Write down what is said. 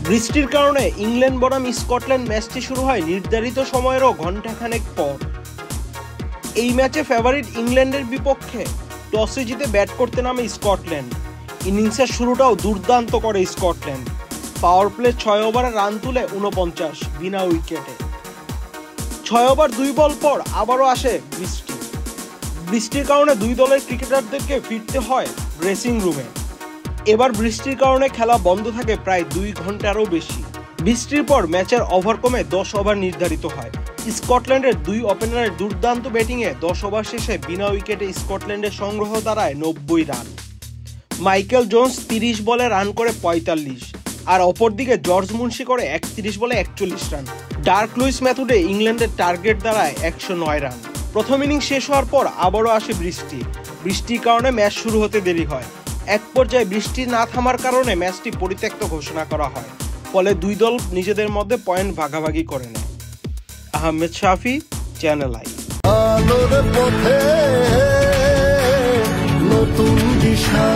বৃষ্টির কারণে ইংল্যান্ড বনাম স্কটল্যান্ড ম্যাচটি শুরু হয় নির্ধারিত সময়েরও ঘণ্টাখানেক পর। এই ম্যাচে ফেভারিট ইংল্যান্ডের বিপক্ষে টসে জিতে ব্যাট করতে নামে স্কটল্যান্ড। ইনিংসের শুরুটাও দুর্দান্ত করে স্কটল্যান্ড। পাওয়ার প্লে 6 ওভারে রান তুলে 49 বিনা উইকেটে। 6 ওভার 2 বল পর আবারও আসে বৃষ্টি। বৃষ্টির কারণে দুই দলের ক্রিকেটারদেরকে ফিরতে হয় ড্রেসিং রুমে। এবার বৃষ্টির কারণে খেলা বন্ধ থাকে প্রায় 2 ঘন্টারও বেশি। বৃষ্টির পর ম্যাচের ওভার কমে 10 ওভার নির্ধারিত হয়। স্কটল্যান্ডের দুই ওপেনারের দুর্দান্ত ব্যাটিংয়ে 10 ওভার শেষে বিনা উইকেটে স্কটল্যান্ডের সংগ্রহ দাঁড়ায় 90 রান। মাইকেল জোন্স 30 বলে রান করে 45, আর অপরদিকে জর্জ মুন্সি করে 31 বলে 41 রান। ডার্ক লুইস মেথডে ইংল্যান্ডের টার্গেট দাঁড়ায় 109 রান। প্রথম ইনিংস শেষ হওয়ার পর আবারও আসে বৃষ্টি। বৃষ্টির কারণে ম্যাচ শুরু হতে দেরি হয়। এক পর্যায়ে বৃষ্টি না থামার কারণে ম্যাচটি পরিত্যক্ত ঘোষণা করা হয়। ফলে দুই দল নিজেদের মধ্যে পয়েন্ট ভাগাভাগি করে নেয়। আহমেদ শাফি, চ্যানেল আই। আলোর পথে নতুন দিশা।